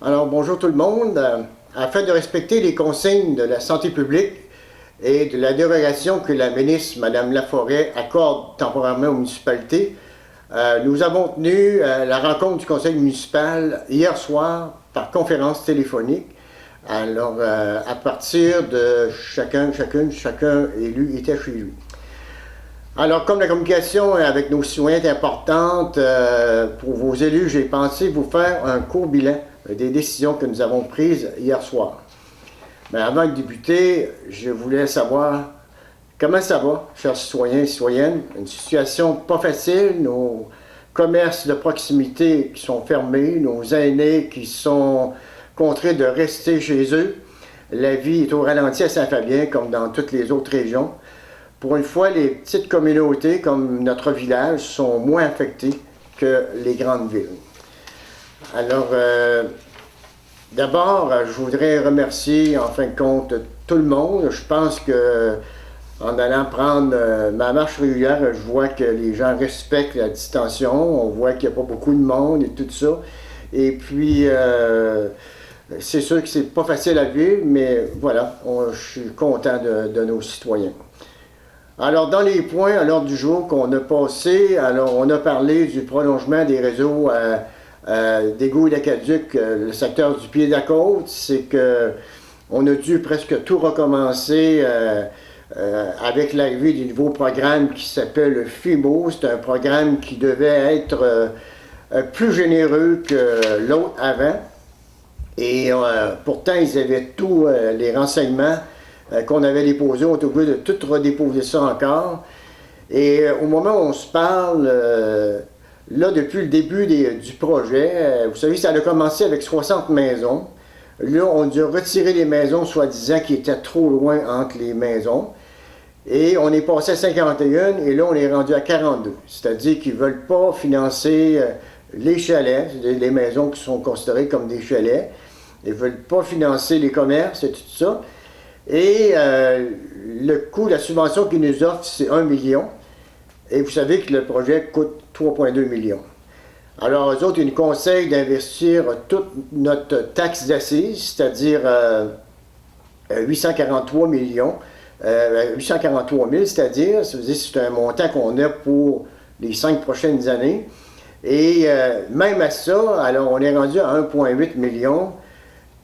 Alors, bonjour tout le monde. Afin de respecter les consignes de la santé publique et de la dérogation que la ministre, Mme Laforêt, accorde temporairement aux municipalités, nous avons tenu la rencontre du conseil municipal hier soir par conférence téléphonique. Alors, à partir de chacun élu était chez lui. Alors, comme la communication avec nos citoyens est importante, pour vos élus, j'ai pensé vous faire un court bilan des décisions que nous avons prises hier soir. Mais avant de débuter, je voulais savoir comment ça va, chers citoyens et citoyennes. Une situation pas facile, nos commerces de proximité qui sont fermés, nos aînés qui sont contraints de rester chez eux. La vie est au ralenti à Saint-Fabien, comme dans toutes les autres régions. Pour une fois, les petites communautés, comme notre village, sont moins affectées que les grandes villes. Alors, d'abord, je voudrais remercier, en fin de compte, tout le monde. Je pense que en allant prendre ma marche régulière, je vois que les gens respectent la distanciation. On voit qu'il n'y a pas beaucoup de monde et tout ça. Et puis, c'est sûr que c'est pas facile à vivre, mais voilà, je suis content de nos citoyens. Alors, dans les points à l'ordre du jour qu'on a passé, alors on a parlé du prolongement des réseaux d'égouts et d'aqueducs, le secteur du pied de la côte. C'est qu'on a dû presque tout recommencer avec l'arrivée du nouveau programme qui s'appelle le FIMO. C'est un programme qui devait être plus généreux que l'autre avant. Et pourtant, ils avaient tous les renseignements qu'on avait déposés. On est obligé de tout redéposer ça encore. Et au moment où on se parle, là, depuis le début du projet, vous savez, ça a commencé avec 60 maisons. Là, on a dû retirer les maisons, soi-disant, qui étaient trop loin entre les maisons. Et on est passé à 51, et là, on est rendu à 42. C'est-à-dire qu'ils ne veulent pas financer les chalets, les maisons qui sont considérées comme des chalets. Ils ne veulent pas financer les commerces et tout ça. Et le coût, la subvention qu'ils nous offrent, c'est 1 million. Et vous savez que le projet coûte 3,2 millions. Alors, eux autres, ils nous conseillent d'investir toute notre taxe d'assises, c'est-à-dire 843 millions, 843 000, c'est-à-dire, c'est un montant qu'on a pour les 5 prochaines années. Et même à ça, alors on est rendu à 1,8 million.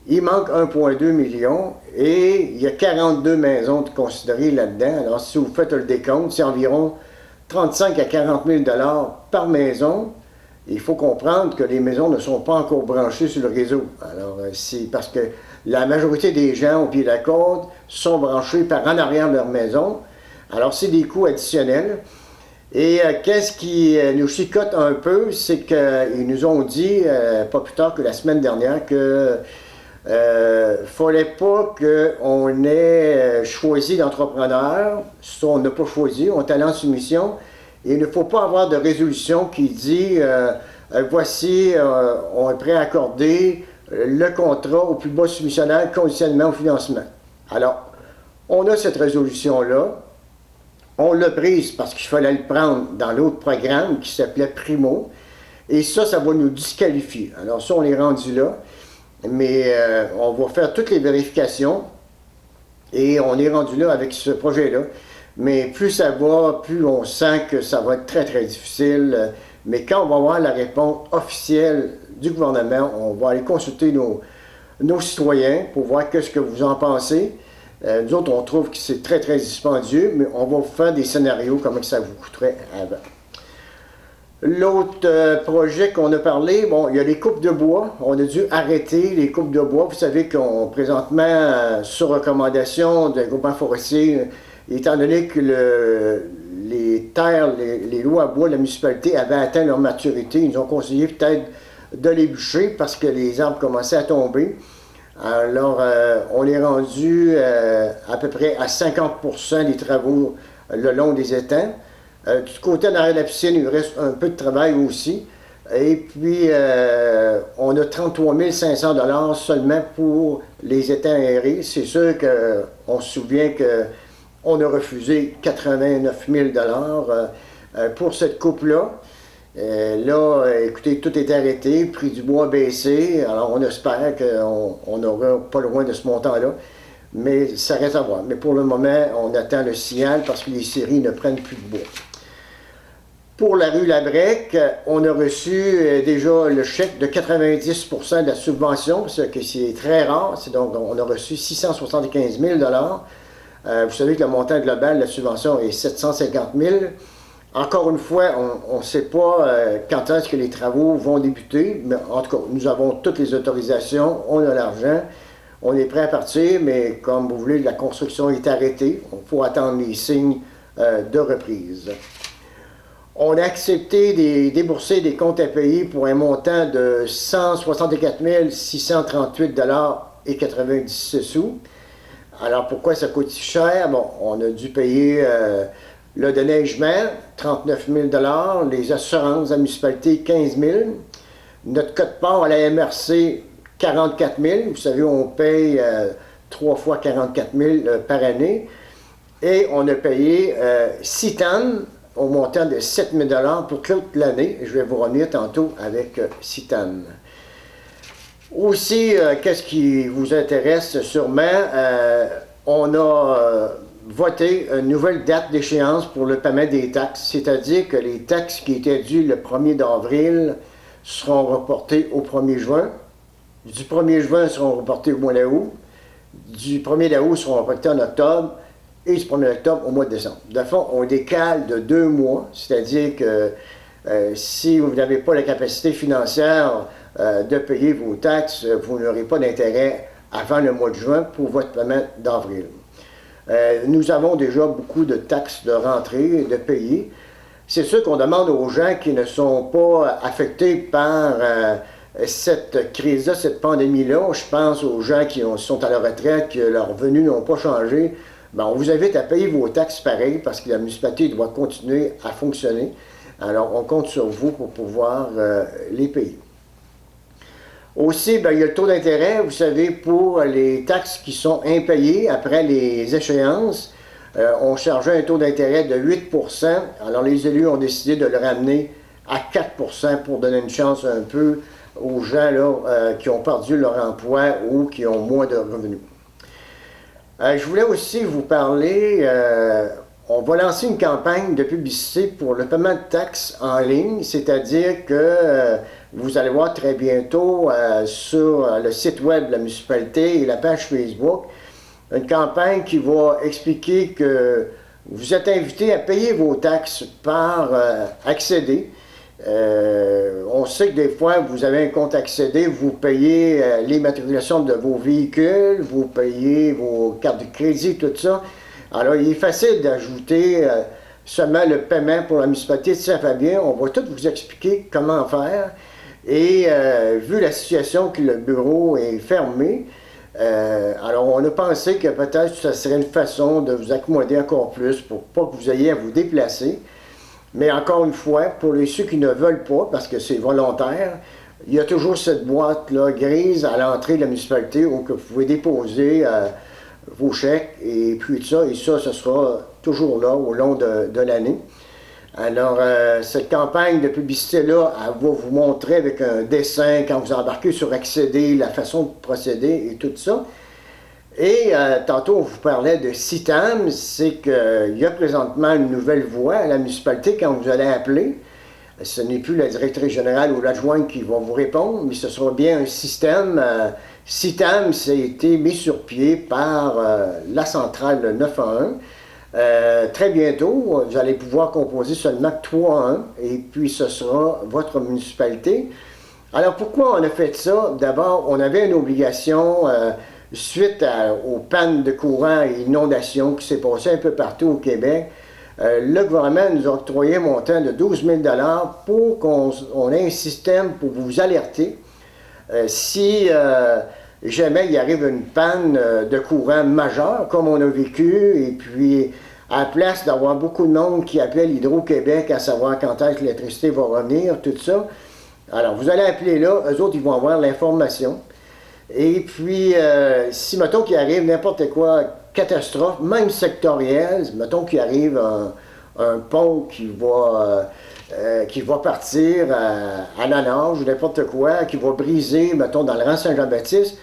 Il manque 1,2 million et il y a 42 maisons considérées là-dedans. Alors, si vous faites le décompte, c'est environ 35 à 40 000 $ par maison. Il faut comprendre que les maisons ne sont pas encore branchées sur le réseau. Alors, c'est parce que la majorité des gens au pied de la côte sont branchés par en arrière de leur maison. Alors, c'est des coûts additionnels. Et qu'est-ce qui nous chicote un peu, c'est qu'ils nous ont dit, pas plus tard que la semaine dernière, que fallait pas qu'on ait choisi d'entrepreneur. Ça, on n'a pas choisi, on est allé en soumission. Et il ne faut pas avoir de résolution qui dit voici, on est prêt à accorder le contrat au plus bas soumissionnaire conditionnellement au financement. Alors, on a cette résolution-là. On l'a prise parce qu'il fallait le prendre dans l'autre programme qui s'appelait Primo. Et ça va nous disqualifier. Alors ça, on est rendu là. Mais on va faire toutes les vérifications et on est rendu là avec ce projet-là. Mais plus ça va, plus on sent que ça va être très, très difficile. Mais quand on va avoir la réponse officielle du gouvernement, on va aller consulter nos citoyens pour voir qu'est-ce que vous en pensez. Nous autres, on trouve que c'est très, très dispendieux, mais on va faire des scénarios, comment ça vous coûterait avant. L'autre projet qu'on a parlé, bon, il y a les coupes de bois. On a dû arrêter les coupes de bois. Vous savez qu'on, présentement, sur recommandation d'un groupement forestier, étant donné que les terres, les lots à bois de la municipalité avaient atteint leur maturité, ils nous ont conseillé peut-être de les bûcher parce que les arbres commençaient à tomber. Alors, on est rendu à peu près à 50% des travaux le long des étangs. Du côté en arrière de la piscine, il reste un peu de travail aussi. Et puis, on a 33 500 $ seulement pour les étangs aérés. C'est sûr qu'on se souvient qu'on a refusé 89 000 $ pour cette coupe-là. Là, écoutez, tout est arrêté, le prix du bois a baissé, alors on espère qu'on n'aura pas loin de ce montant-là, mais ça reste à voir. Mais pour le moment, on attend le signal parce que les scieries ne prennent plus de bois. Pour la rue Labrec, on a reçu déjà le chèque de 90% de la subvention, ce que c'est très rare, donc on a reçu 675 000 $. Vous savez que le montant global de la subvention est 750 000 $. Encore une fois, on ne sait pas quand est-ce que les travaux vont débuter, mais en tout cas, nous avons toutes les autorisations, on a l'argent, on est prêt à partir, mais comme vous voulez, la construction est arrêtée, il faut attendre les signes de reprise. On a accepté de débourser des comptes à payer pour un montant de 164 638 $ et 96 sous. Alors pourquoi ça coûte si cher? Bon, on a dû payer le déneigement, 39 000 $, les assurances à la municipalité, 15 000 $, notre code-part à la MRC, 44 000 $. Vous savez, on paye 3 fois 44 000 $ par année. Et on a payé Citan au montant de 7 000 $ pour toute l'année. Je vais vous revenir tantôt avec Citan. Aussi, qu'est-ce qui vous intéresse sûrement? On a voté une nouvelle date d'échéance pour le paiement des taxes, c'est-à-dire que les taxes qui étaient dues le 1er d'avril seront reportées au 1er juin. Du 1er juin seront reportées au mois d'août. Du 1er d'août seront reportées en octobre. Et du 1er octobre au mois de décembre. De fond, on décale de 2 mois, c'est-à-dire que si vous n'avez pas la capacité financière de payer vos taxes, vous n'aurez pas d'intérêt avant le mois de juin pour votre paiement d'avril. Nous avons déjà beaucoup de taxes de rentrée et de payer. C'est sûr qu'on demande aux gens qui ne sont pas affectés par cette crise-là, cette pandémie-là. Je pense aux gens qui sont à la retraite, que leurs revenus n'ont pas changé. Bien, on vous invite à payer vos taxes pareil parce que la municipalité doit continuer à fonctionner. Alors, on compte sur vous pour pouvoir les payer. Aussi, bien, il y a le taux d'intérêt, vous savez, pour les taxes qui sont impayées après les échéances. On chargeait un taux d'intérêt de 8 %. Alors, les élus ont décidé de le ramener à 4 % pour donner une chance un peu aux gens là, qui ont perdu leur emploi ou qui ont moins de revenus. Je voulais aussi vous parler, on va lancer une campagne de publicité pour le paiement de taxes en ligne, c'est-à-dire que vous allez voir très bientôt sur le site web de la municipalité et la page Facebook, une campagne qui va expliquer que vous êtes invité à payer vos taxes par accéder. On sait que des fois, vous avez un compte accédé, vous payez l'immatriculation de vos véhicules, vous payez vos cartes de crédit, tout ça. Alors, il est facile d'ajouter seulement le paiement pour la municipalité de Saint-Fabien. On va tout vous expliquer comment faire. Et vu la situation que le bureau est fermé, alors on a pensé que peut-être ce serait une façon de vous accommoder encore plus pour pas que vous ayez à vous déplacer. Mais encore une fois, pour ceux qui ne veulent pas, parce que c'est volontaire, il y a toujours cette boîte-là grise à l'entrée de la municipalité où que vous pouvez déposer vos chèques et puis ça, ce sera toujours là au long de l'année. Alors, cette campagne de publicité-là, elle va vous montrer avec un dessin quand vous embarquez sur accéder, la façon de procéder et tout ça. Et tantôt, on vous parlait de Citam, c'est qu'il y a présentement une nouvelle voie à la municipalité quand vous allez appeler. Ce n'est plus la directrice générale ou l'adjointe qui va vous répondre, mais ce sera bien un système. Citam, ça a été mis sur pied par la centrale 911. Très bientôt, vous allez pouvoir composer seulement 3-1 et puis ce sera votre municipalité. Alors pourquoi on a fait ça? D'abord, on avait une obligation suite aux pannes de courant et inondations qui s'est passé un peu partout au Québec. Le gouvernement nous a octroyé un montant de 12 000 $ pour qu'on ait un système pour vous alerter si jamais il arrive une panne de courant majeure, comme on a vécu, et puis à la place d'avoir beaucoup de monde qui appelle Hydro-Québec à savoir quand est-ce que l'électricité va revenir, tout ça. Alors, vous allez appeler là, eux autres, ils vont avoir l'information. Et puis, si, mettons, qu'il arrive n'importe quoi, catastrophe, même sectorielle, mettons qu'il arrive un pont qui va qui va partir à la nage ou n'importe quoi, qui va briser, mettons, dans le rang Saint-Jean-Baptiste,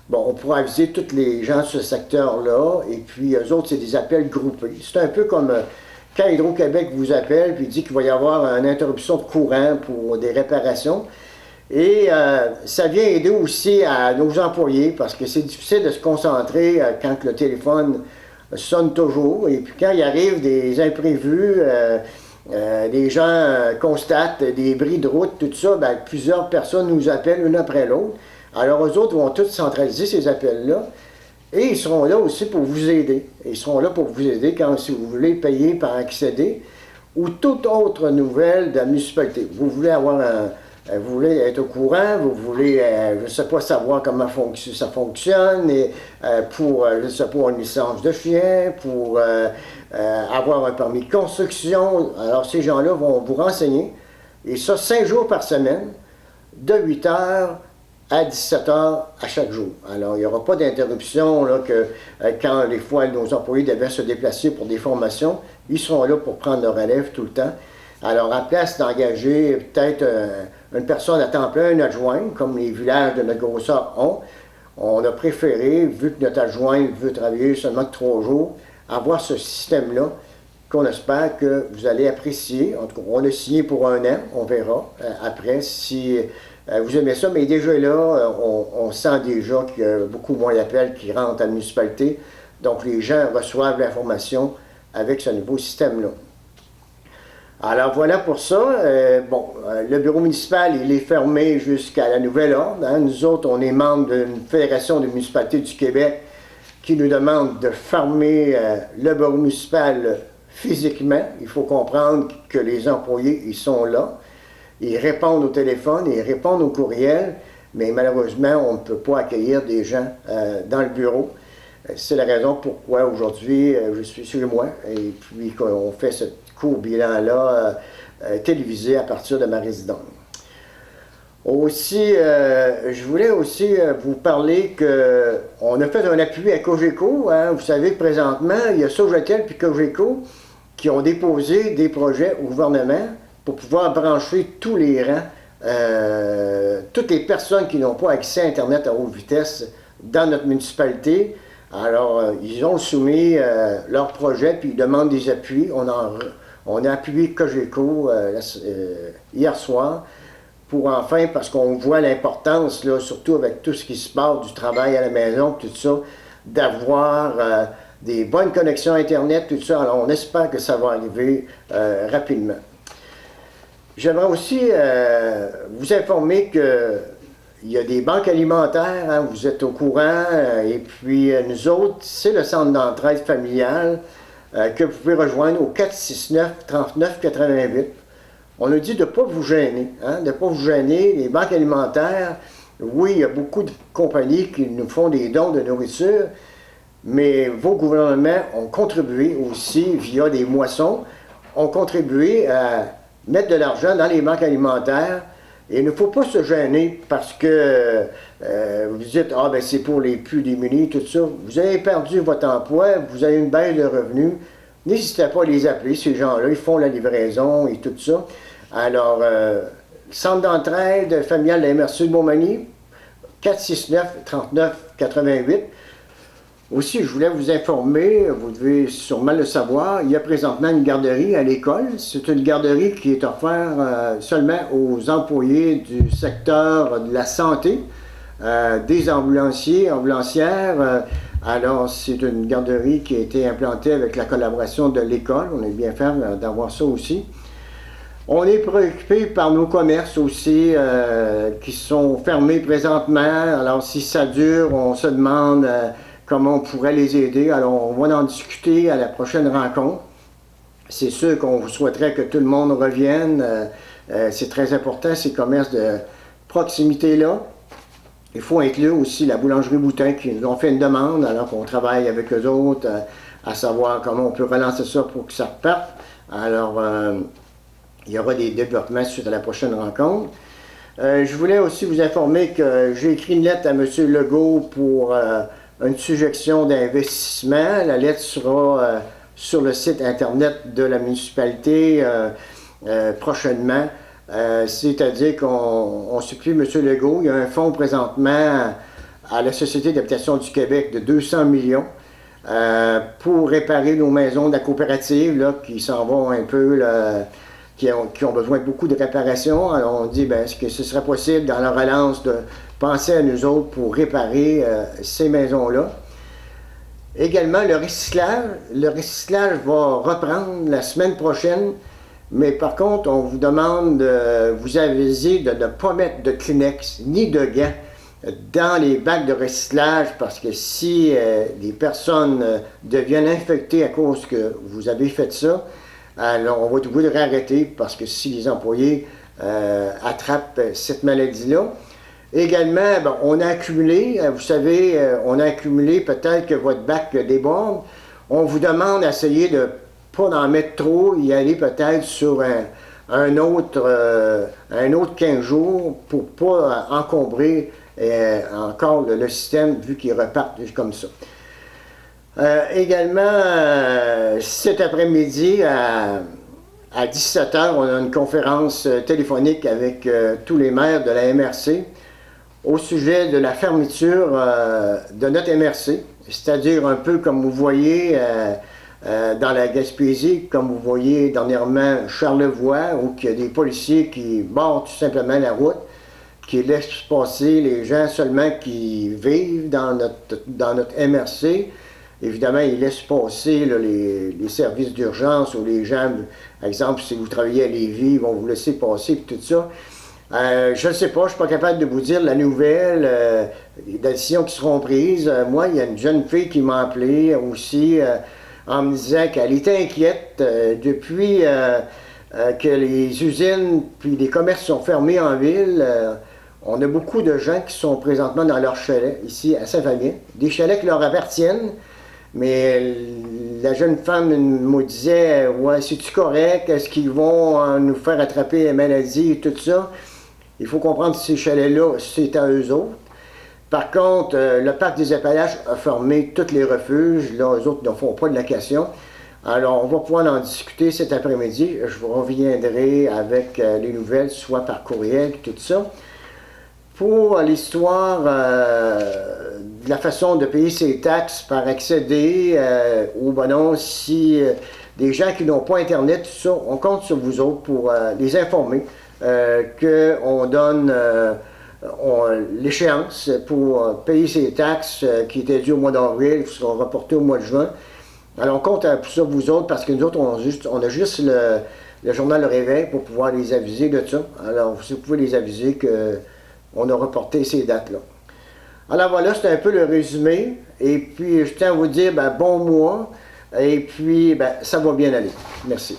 bon, on pourra aviser tous les gens de ce secteur-là, et puis eux autres, c'est des appels groupés. C'est un peu comme quand Hydro-Québec vous appelle, puis dit qu'il va y avoir une interruption de courant pour des réparations. Et ça vient aider aussi à nos employés, parce que c'est difficile de se concentrer quand le téléphone sonne toujours, et puis quand il arrive des imprévus, les gens constatent des bris de route, tout ça, ben, plusieurs personnes nous appellent une après l'autre. Alors, eux autres vont tous centraliser ces appels-là et ils seront là aussi pour vous aider. Ils seront là pour vous aider quand, si vous voulez payer par accéder ou toute autre nouvelle de la municipalité. Vous voulez avoir vous voulez être au courant, vous voulez, je ne sais pas, savoir comment ça fonctionne, et, pour, je ne sais pas, une licence de chien, pour avoir un permis de construction. Alors, ces gens-là vont vous renseigner, et ça, 5 jours par semaine, de 8 heures à 17 heures à chaque jour. Alors, il n'y aura pas d'interruption là, que quand les fois nos employés devaient se déplacer pour des formations, ils seront là pour prendre leur relève tout le temps. Alors, à place d'engager peut-être une personne à temps plein, un adjoint, comme les villages de notre grosseur ont, on a préféré, vu que notre adjoint veut travailler seulement 3 jours, avoir ce système-là qu'on espère que vous allez apprécier. En tout cas, on l'a signé pour 1 an, on verra après si vous aimez ça, mais déjà là, on sent déjà qu'il y a beaucoup moins d'appels qui rentrent à la municipalité, donc les gens reçoivent l'information avec ce nouveau système-là. Alors voilà pour ça. Le bureau municipal, il est fermé jusqu'à la nouvelle ordre. Hein. Nous autres, on est membres d'une fédération des municipalités du Québec qui nous demande de fermer le bureau municipal physiquement. Il faut comprendre que les employés, ils sont là. Ils répondent au téléphone, ils répondent au courriel, mais malheureusement, on ne peut pas accueillir des gens dans le bureau. C'est la raison pourquoi aujourd'hui, je suis chez moi et puis qu'on fait ce court bilan-là télévisé à partir de ma résidence. Aussi, je voulais aussi vous parler qu'on a fait un appui à Cogeco. Hein. Vous savez que présentement, il y a Sogetel et Cogeco qui ont déposé des projets au gouvernement pour pouvoir brancher tous les rangs, toutes les personnes qui n'ont pas accès à Internet à haute vitesse dans notre municipalité. Alors, ils ont soumis leur projet, puis ils demandent des appuis. On a appuyé Cogeco hier soir pour enfin, parce qu'on voit l'importance, là, surtout avec tout ce qui se passe, du travail à la maison, tout ça, d'avoir des bonnes connexions Internet, tout ça. Alors, on espère que ça va arriver rapidement. J'aimerais aussi vous informer qu'il y a des banques alimentaires, hein, vous êtes au courant, et puis nous autres, c'est le centre d'entraide familiale que vous pouvez rejoindre au 469-3988. On a dit de ne pas vous gêner, hein, de ne pas vous gêner. Les banques alimentaires, oui, il y a beaucoup de compagnies qui nous font des dons de nourriture, mais vos gouvernements ont contribué aussi, via des moissons, ont contribué à mettre de l'argent dans les banques alimentaires. Et il ne faut pas se gêner parce que vous dites « Ah, ben c'est pour les plus démunis, tout ça ». Vous avez perdu votre emploi, vous avez une baisse de revenus. N'hésitez pas à les appeler, ces gens-là, ils font la livraison et tout ça. Alors, centre d'entraide familiale de la MRC de Montmagny, 469-3988. Aussi, je voulais vous informer, vous devez sûrement le savoir, il y a présentement une garderie à l'école. C'est une garderie qui est offerte seulement aux employés du secteur de la santé, des ambulanciers, ambulancières. Alors, c'est une garderie qui a été implantée avec la collaboration de l'école. On est bien fiers d'avoir ça aussi. On est préoccupé par nos commerces aussi qui sont fermés présentement. Alors, si ça dure, on se demande comment on pourrait les aider. Alors, on va en discuter à la prochaine rencontre. C'est sûr qu'on souhaiterait que tout le monde revienne. C'est très important, ces commerces de proximité-là. Il faut inclure aussi la boulangerie Boutin qui nous ont fait une demande, alors qu'on travaille avec eux autres à savoir comment on peut relancer ça pour que ça reparte. Alors, il y aura des développements suite à la prochaine rencontre. Je voulais aussi vous informer que j'ai écrit une lettre à M. Legault pour une suggestion d'investissement. La lettre sera sur le site Internet de la municipalité. prochainement. C'est-à-dire qu'on supplie M. Legault. Il y a un fonds présentement à la Société d'habitation du Québec de 200 millions pour réparer nos maisons de la coopérative là, qui s'en vont un peu, là, qui ont besoin de beaucoup de réparations. Alors on dit, est-ce que ce serait possible dans la relance de penser à nous autres pour réparer ces maisons-là. Également, le recyclage. Le recyclage va reprendre la semaine prochaine. Mais par contre, on vous demande de vous aviser de ne pas mettre de Kleenex ni de gants dans les bacs de recyclage parce que si des personnes deviennent infectées à cause que vous avez fait ça, alors on va vous le arrêter parce que si les employés attrapent cette maladie-là. Également, on a accumulé, vous savez, on a accumulé peut-être que votre bac déborde. On vous demande d'essayer de pas d'en mettre trop, y aller peut-être sur un autre 15 jours pour ne pas encombrer encore le système vu qu'il repart comme ça. Également, cet après-midi à 17h, on a une conférence téléphonique avec tous les maires de la MRC au sujet de la fermeture de notre MRC, c'est-à-dire un peu comme vous voyez dans la Gaspésie, comme vous voyez dernièrement Charlevoix, où il y a des policiers qui bordent tout simplement la route, qui laissent passer les gens seulement qui vivent dans notre MRC. Évidemment, ils laissent passer là, les services d'urgence ou les gens, par exemple, si vous travaillez à Lévis, ils vont vous laisser passer et tout ça. Je ne sais pas, je ne suis pas capable de vous dire la nouvelle, les décisions qui seront prises. Moi, il y a une jeune fille qui m'a appelé aussi en me disant qu'elle était inquiète depuis que les usines puis les commerces sont fermés en ville. On a beaucoup de gens qui sont présentement dans leurs chalets, ici à Saint-Fabien, des chalets qui leur appartiennent, mais la jeune femme me disait « Ouais, c'est-tu correct? Est-ce qu'ils vont nous faire attraper la maladie et tout ça? » Il faut comprendre que ces chalets-là, c'est à eux autres. Par contre, le parc des Appalaches a fermé tous les refuges. Là, eux autres ne font pas de location. Alors, on va pouvoir en discuter cet après-midi. Je vous reviendrai avec les nouvelles, soit par courriel, tout ça. Pour l'histoire de la façon de payer ses taxes par accéder ou ben non, si des gens qui n'ont pas Internet, tout ça, on compte sur vous autres pour les informer qu'on donne l'échéance pour payer ses taxes qui étaient dues au mois d'avril, qui seront reportées au mois de juin. Alors on compte sur vous autres parce que nous autres, on a juste le journal Le Réveil pour pouvoir les aviser de ça. Alors vous pouvez les aviser qu'on a reporté ces dates-là. Alors voilà, c'est un peu le résumé. Et puis je tiens à vous dire bon mois. Et puis ça va bien aller. Merci.